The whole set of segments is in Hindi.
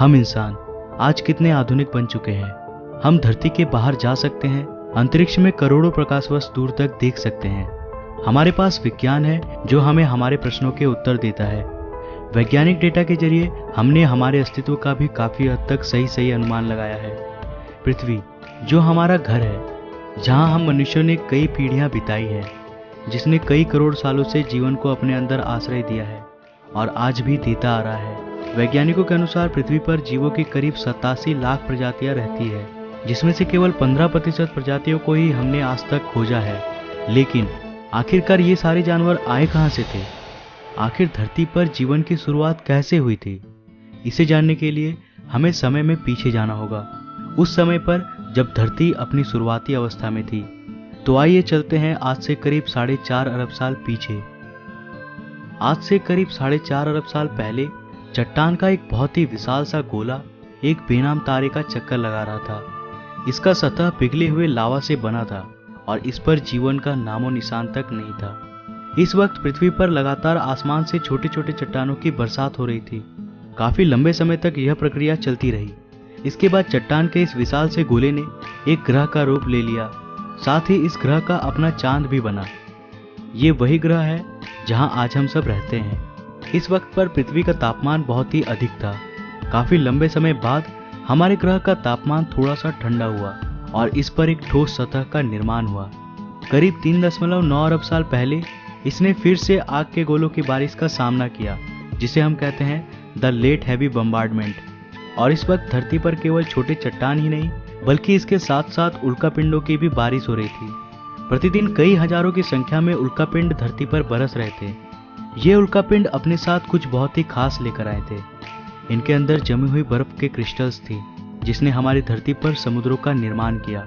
हम इंसान आज कितने आधुनिक बन चुके हैं। हम धरती के बाहर जा सकते हैं, अंतरिक्ष में करोड़ों प्रकाश वर्ष दूर तक देख सकते हैं। हमारे पास विज्ञान है जो हमें हमारे प्रश्नों के उत्तर देता है। वैज्ञानिक डेटा के जरिए हमने हमारे अस्तित्व का भी काफी हद तक सही अनुमान लगाया है। पृथ्वी जो हमारा घर है, जहां हम मनुष्यों ने कई पीढ़ियां बिताई है, जिसने कई करोड़ सालों से जीवन को अपने अंदर आश्रय दिया है और आज भी देता आ रहा है। वैज्ञानिकों के अनुसार पृथ्वी पर जीवों की करीब 87 लाख प्रजातियां रहती है, जिसमें से केवल 15% प्रजातियों को ही हमने आज तक खोजा है। लेकिन आखिरकार ये सारे जानवर आए कहां से थे? आखिर धरती पर जीवन की शुरुआत कैसे हुई थी? इसे जानने के लिए हमें समय में पीछे जाना होगा, उस समय पर जब धरती अपनी शुरुआती अवस्था में थी। तो आइए चलते हैं आज से करीब 4.5 अरब साल पीछे। आज से करीब 4.5 अरब साल पहले चट्टान का एक बहुत ही विशाल सा गोला एक बेनाम तारे का चक्कर लगा रहा था। इसका सतह पिघले हुए लावा से बना था और इस पर जीवन का नामो निशान तक नहीं था। इस वक्त पृथ्वी पर लगातार आसमान से छोटे छोटे चट्टानों की बरसात हो रही थी। काफी लंबे समय तक यह प्रक्रिया चलती रही। इसके बाद चट्टान के इस विशाल से गोले ने एक ग्रह का रूप ले लिया। साथ ही इस ग्रह का अपना चांद भी बना। ये वही ग्रह है जहां आज हम सब रहते हैं। इस वक्त पर पृथ्वी का तापमान बहुत ही अधिक था। काफी लंबे समय बाद हमारे ग्रह का तापमान थोड़ा सा ठंडा हुआ और इस पर एक ठोस सतह का निर्माण हुआ। करीब 3.9 अरब साल पहले इसने फिर से आग के गोलों की बारिश का सामना किया, जिसे हम कहते हैं द लेट हैवी बम्बार्डमेंट। और इस वक्त धरती पर केवल छोटे चट्टान ही नहीं, बल्कि इसके साथ साथ उल्कापिंडों की भी बारिश हो रही थी। प्रतिदिन कई हजारों की संख्या में उल्कापिंड धरती पर बरस रहे थे। ये उल्कापिंड अपने साथ कुछ बहुत ही खास लेकर आए थे। इनके अंदर जमी हुई बर्फ के क्रिस्टल्स थी, जिसने हमारी धरती पर समुद्रों का निर्माण किया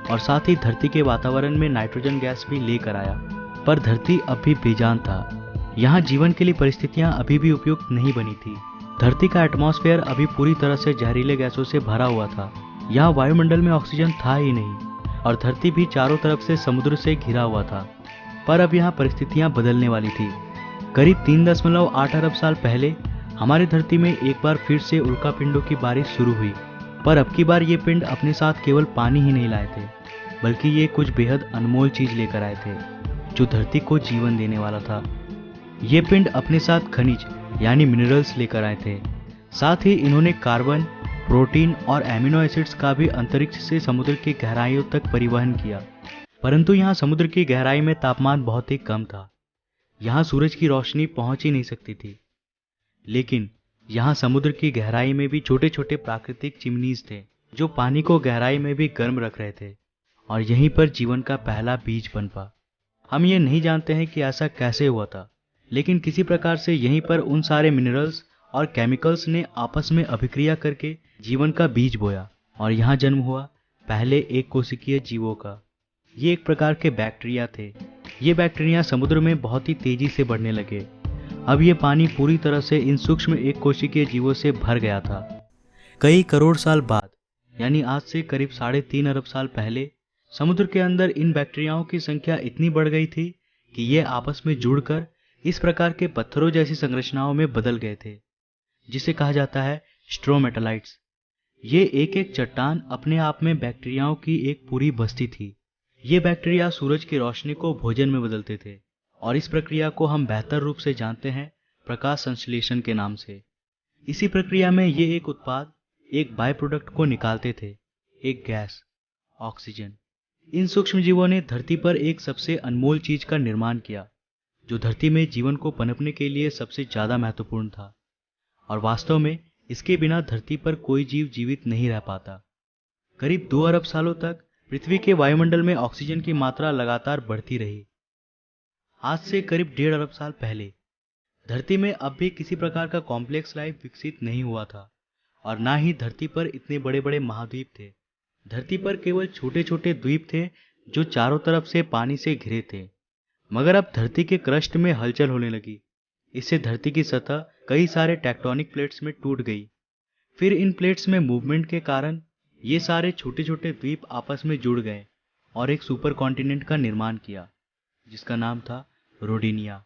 और साथ ही धरती के वातावरण में नाइट्रोजन गैस भी लेकर आया। पर धरती अब भी बेजान था। यहाँ जीवन के लिए परिस्थितियां अभी भी उपयुक्त नहीं बनी थी। धरती का एटमॉस्फेयर अभी पूरी तरह से जहरीले गैसों से भरा हुआ था। यहाँ वायुमंडल में ऑक्सीजन था ही नहीं और धरती भी चारों तरफ से समुद्र से घिरा हुआ था। पर अब यहाँ परिस्थितियां बदलने वाली थी। करीब 3.8 अरब साल पहले हमारी धरती में एक बार फिर से उल्कापिंडों की बारिश शुरू हुई। पर अब की बार ये पिंड अपने साथ केवल पानी ही नहीं लाए थे, बल्कि ये कुछ बेहद अनमोल चीज लेकर आए थे, जो धरती को जीवन देने वाला था। ये पिंड अपने साथ खनिज यानी मिनरल्स लेकर आए थे। साथ ही इन्होंने कार्बन, प्रोटीन और एमिनो एसिड्स का भी अंतरिक्ष से समुद्र की गहराइयों तक परिवहन किया। परंतु यहाँ समुद्र की गहराई में तापमान बहुत ही कम था। यहाँ सूरज की रोशनी पहुंच ही नहीं सकती थी। लेकिन यहाँ समुद्र की गहराई में भी छोटे छोटे प्राकृतिक चिमनीज थे, जो पानी को गहराई में भी गर्म रख रहे थे और यहीं पर जीवन का पहला बीज पनपा। हम ये नहीं जानते हैं कि ऐसा कैसे हुआ था, लेकिन किसी प्रकार से यहीं पर उन सारे मिनरल्स और केमिकल्स ने आपस में अभिक्रिया करके जीवन का बीज बोया और यहाँ जन्म हुआ पहले एक कोशिकीय जीवों का। ये एक प्रकार के बैक्टीरिया थे। ये बैक्टीरिया समुद्र में बहुत ही तेजी से बढ़ने लगे। अब ये पानी पूरी तरह से इन सूक्ष्म एक कोशिकीय जीवों से भर गया था। कई करोड़ साल बाद, यानी आज से करीब 3.5 अरब साल पहले, समुद्र के अंदर इन बैक्टीरियाओं की संख्या इतनी बढ़ गई थी कि ये आपस में जुड़कर इस प्रकार के पत्थरों जैसी संरचनाओं में बदल गए थे, जिसे कहा जाता है स्ट्रोमेटालाइट्स। ये एक एक चट्टान अपने आप में बैक्टीरियाओं की एक पूरी बस्ती थी। ये बैक्टीरिया सूरज की रोशनी को भोजन में बदलते थे और इस प्रक्रिया को हम बेहतर रूप से जानते हैं प्रकाश संश्लेषण के नाम से। इसी प्रक्रिया में ये एक उत्पाद, एक बाय प्रोडक्ट को निकालते थे, एक गैस, ऑक्सीजन। इन सूक्ष्म जीवों ने धरती पर एक सबसे अनमोल चीज का निर्माण किया, जो धरती में जीवन को पनपने के लिए सबसे ज्यादा महत्वपूर्ण था। और वास्तव में इसके बिना धरती पर कोई जीव जीवित नहीं रह पाता। करीब 2 अरब सालों तक पृथ्वी के वायुमंडल में ऑक्सीजन की मात्रा लगातार बढ़ती रही। आज से करीब 1.5 अरब साल पहले धरती में अब भी किसी प्रकार का कॉम्प्लेक्स लाइफ विकसित नहीं हुआ था और ना ही धरती पर इतने बड़े बड़े महाद्वीप थे। धरती पर केवल छोटे छोटे द्वीप थे जो चारों तरफ से पानी से घिरे थे। मगर अब धरती के क्रस्ट में हलचल होने लगी। इससे धरती की सतह कई सारे टेक्टोनिक प्लेट्स में टूट गई। फिर इन प्लेट्स में मूवमेंट के कारण ये सारे छोटे छोटे द्वीप आपस में जुड़ गए और एक सुपर कॉन्टिनेंट का निर्माण किया, जिसका नाम था रोडिनिया।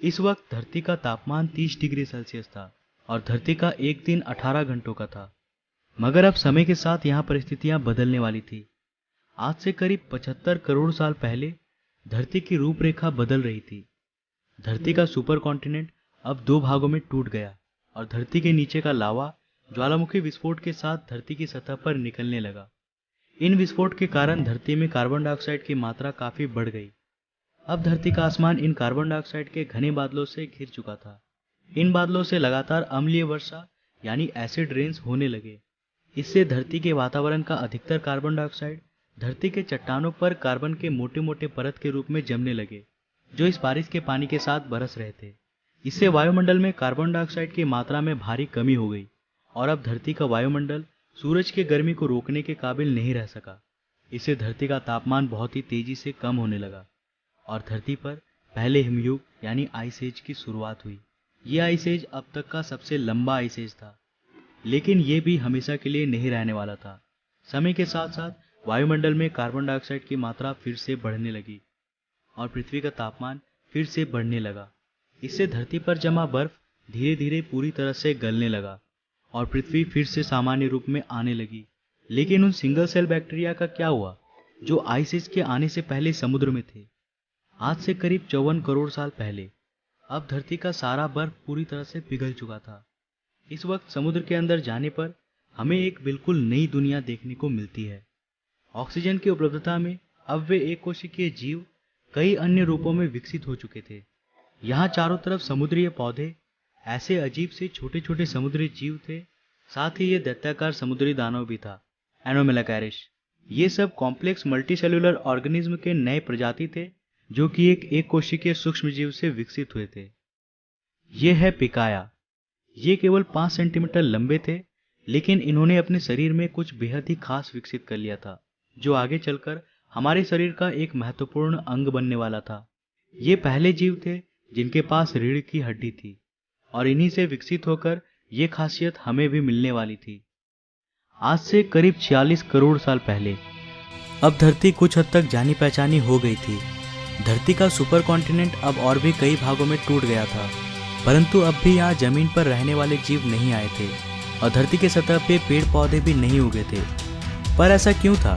इस वक्त धरती का तापमान 30 डिग्री सेल्सियस था और धरती का एक दिन 18 घंटों का था। मगर अब समय के साथ यहाँ परिस्थितियां बदलने वाली थी। आज से करीब 75 करोड़ साल पहले धरती की रूपरेखा बदल रही थी। धरती का सुपर कॉन्टिनेंट अब 2 भागों में टूट गया और धरती के नीचे का लावा ज्वालामुखी विस्फोट के साथ धरती की सतह पर निकलने लगा। इन विस्फोट के कारण धरती में कार्बन डाइऑक्साइड की मात्रा काफी बढ़ गई। अब धरती का आसमान इन कार्बन डाइऑक्साइड के घने बादलों से घिर चुका था। इन बादलों से लगातार अम्लीय वर्षा यानी एसिड रेन्स होने लगे। इससे धरती के वातावरण का अधिकतर कार्बन डाइऑक्साइड धरती के चट्टानों पर कार्बन के मोटे मोटे परत के रूप में जमने लगे, जो इस बारिश के पानी के साथ बरस रहे थे। इससे वायुमंडल में कार्बन डाइऑक्साइड की मात्रा में भारी कमी हो गई और अब धरती का वायुमंडल सूरज की गर्मी को रोकने के काबिल नहीं रह सका। इससे धरती का तापमान बहुत ही तेजी से कम होने लगा और धरती पर पहले हिमयुग यानी आइस एज की शुरुआत हुई। ये आइस एज अब तक का सबसे लंबा आइस एज था, लेकिन ये भी हमेशा के लिए नहीं रहने वाला था। समय के साथ साथ वायुमंडल में कार्बन डाइऑक्साइड की मात्रा फिर से बढ़ने लगी और पृथ्वी का तापमान फिर से बढ़ने लगा। इससे धरती पर जमा बर्फ धीरे धीरे पूरी तरह से गलने लगा और पृथ्वी फिर से सामान्य रूप में आने लगी। लेकिन उन सिंगल सेल बैक्टीरिया का क्या हुआ जो आइस एज के आने से पहले समुद्र में थे? आज से करीब 54 करोड़ साल पहले अब धरती का सारा बर्फ पूरी तरह से पिघल चुका था। इस वक्त समुद्र के अंदर जाने पर हमें एक बिल्कुल नई दुनिया देखने को मिलती है। ऑक्सीजन की उपलब्धता में अब वे एक कोशिकीय जीव कई अन्य रूपों में विकसित हो चुके थे। यहाँ चारों तरफ समुद्रीय पौधे, ऐसे अजीब से छोटे छोटे समुद्री जीव थे। साथ ही ये दैत्याकार समुद्री दानव भी था, एनोमेलाकैरिस। ये सब कॉम्प्लेक्स मल्टीसेल्युलर ऑर्गेनिज्म के नए प्रजाति थे जो कि एक कोशिकीय सूक्ष्म जीव से विकसित हुए थे। ये है पिकाया। ये केवल 5 सेंटीमीटर लंबे थे, लेकिन इन्होंने अपने शरीर में कुछ बेहद ही खास विकसित कर लिया था जो आगे चलकर हमारे शरीर का एक महत्वपूर्ण अंग बनने वाला था। ये पहले जीव थे जिनके पास रीढ़ की हड्डी थी और इन्हीं से विकसित होकर ये खासियत हमें भी मिलने वाली थी। आज से करीब 46 करोड़ साल पहले अब धरती कुछ हद तक जानी पहचानी हो गई थी। धरती का सुपर कॉन्टिनेंट अब और भी कई भागों में टूट गया था, परंतु अब भी यहाँ जमीन पर रहने वाले जीव नहीं आए थे और धरती के सतह पे पेड़ पौधे भी नहीं उगे थे। पर ऐसा क्यों था?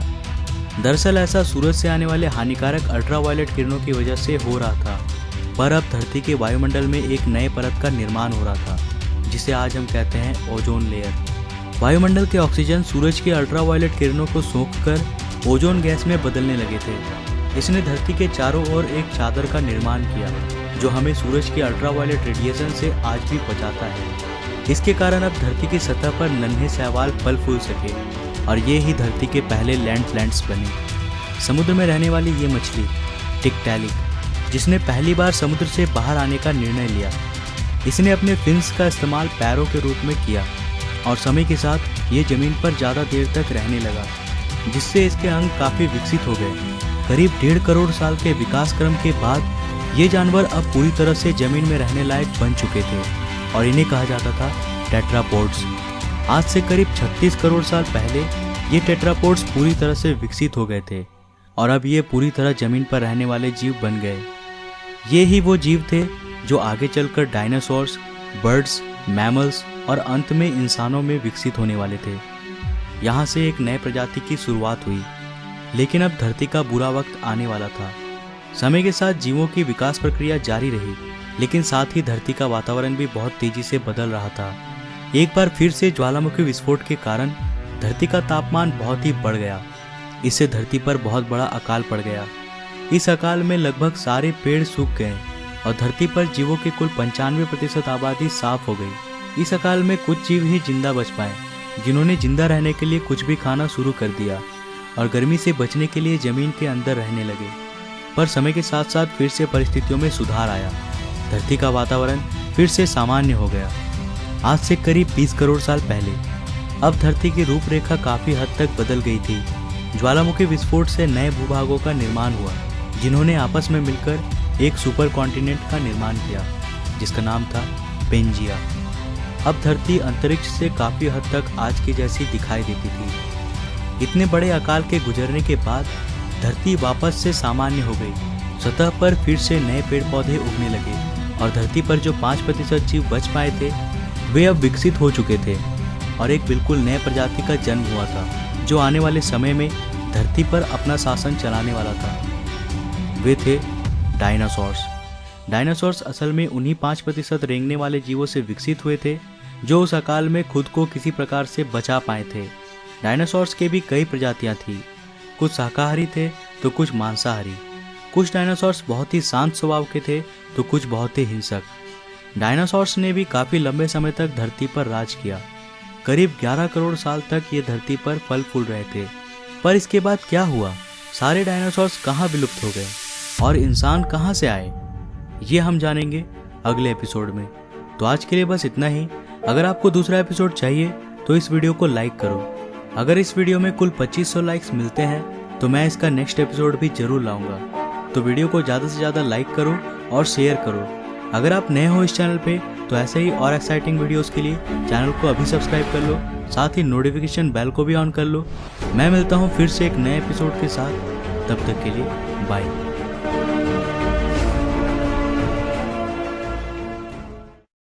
दरअसल ऐसा सूरज से आने वाले हानिकारक अल्ट्रावायलेट किरणों की वजह से हो रहा था। पर अब धरती के वायुमंडल में एक नए परत का निर्माण हो रहा था जिसे आज हम कहते हैं ओजोन लेयर। वायुमंडल के ऑक्सीजन सूरज की अल्ट्रावायलेट किरणों को सोखकर ओजोन गैस में बदलने लगे थे। इसने धरती के चारों ओर एक चादर का निर्माण किया जो हमें सूरज के अल्ट्रावायलेट रेडिएशन से आज भी बचाता है। इसके कारण अब धरती की सतह पर नन्हे शैवाल फल फूल सके और ये ही धरती के पहले लैंड प्लांट्स बने। समुद्र में रहने वाली ये मछली टिक्टैलिक, जिसने पहली बार समुद्र से बाहर आने का निर्णय लिया, इसने अपने फिन्स का इस्तेमाल पैरों के रूप में किया और समय के साथ ये जमीन पर ज़्यादा देर तक रहने लगा, जिससे इसके अंग काफ़ी विकसित हो गए। करीब 1.5 करोड़ साल के विकास क्रम के बाद ये जानवर अब पूरी तरह से जमीन में रहने लायक बन चुके थे और इन्हें कहा जाता था टेट्रापोड्स। आज से करीब 36 करोड़ साल पहले ये टेट्रापोड्स पूरी तरह से विकसित हो गए थे और अब ये पूरी तरह जमीन पर रहने वाले जीव बन गए। ये ही वो जीव थे जो आगे चलकर डायनासोर्स, बर्ड्स, मैमल्स और अंत में इंसानों में विकसित होने वाले थे। यहाँ से एक नए प्रजाति की शुरुआत हुई। लेकिन अब धरती का बुरा वक्त आने वाला था। समय के साथ जीवों की विकास प्रक्रिया जारी रही, लेकिन साथ ही धरती का वातावरण भी बहुत तेजी से बदल रहा था। एक बार फिर से ज्वालामुखी विस्फोट के कारण धरती का तापमान बहुत ही बढ़ गया। इससे धरती पर बहुत बड़ा अकाल पड़ गया। इस अकाल में लगभग सारे पेड़ सूख गए और धरती पर जीवों की कुल 95% आबादी साफ हो गई। इस अकाल में कुछ जीव ही जिंदा बच पाए, जिन्होंने जिंदा रहने के लिए कुछ भी खाना शुरू कर दिया और गर्मी से बचने के लिए जमीन के अंदर रहने लगे। पर समय के साथ साथ फिर से परिस्थितियों में सुधार आया। धरती का वातावरण फिर से सामान्य हो गया। आज से करीब 20 करोड़ साल पहले अब धरती की रूपरेखा काफी हद तक बदल गई थी। ज्वालामुखी विस्फोट से नए भूभागों का निर्माण हुआ, जिन्होंने आपस में मिलकर एक सुपर कॉन्टिनेंट का निर्माण किया जिसका नाम था पेंजिया। अब धरती अंतरिक्ष से काफी हद तक आज की जैसी दिखाई देती थी। इतने बड़े अकाल के गुजरने के बाद धरती वापस से सामान्य हो गई। सतह पर फिर से नए पेड़ पौधे उगने लगे और धरती पर जो 5% जीव बच पाए थे वे अब विकसित हो चुके थे और एक बिल्कुल नए प्रजाति का जन्म हुआ था जो आने वाले समय में धरती पर अपना शासन चलाने वाला था। वे थे डायनासोर्स। डायनासोर्स असल में उन्हीं 5% रेंगने वाले जीवों से विकसित हुए थे जो उस अकाल में खुद को किसी प्रकार से बचा पाए थे। डायनासोर्स के भी कई प्रजातियां थी, कुछ शाकाहारी थे तो कुछ मांसाहारी। कुछ डायनासोर्स बहुत ही शांत स्वभाव के थे तो कुछ बहुत ही हिंसक। डायनासोर्स ने भी काफी लंबे समय तक धरती पर राज किया। करीब 11 करोड़ साल तक ये धरती पर फल फूल रहे थे। पर इसके बाद क्या हुआ? सारे डायनासोर्स कहाँ विलुप्त हो गए और इंसान कहाँ से आए? ये हम जानेंगे अगले एपिसोड में। तो आज के लिए बस इतना ही। अगर आपको दूसरा एपिसोड चाहिए तो इस वीडियो को लाइक करो। अगर इस वीडियो में कुल 2500 लाइक्स मिलते हैं तो मैं इसका नेक्स्ट एपिसोड भी जरूर लाऊंगा। तो वीडियो को ज़्यादा से ज़्यादा लाइक करो और शेयर करो। अगर आप नए हो इस चैनल पे तो ऐसे ही और एक्साइटिंग वीडियोस के लिए चैनल को अभी सब्सक्राइब कर लो, साथ ही नोटिफिकेशन बेल को भी ऑन कर लो। मैं मिलता हूँ फिर से एक नए एपिसोड के साथ। तब तक के लिए बाय।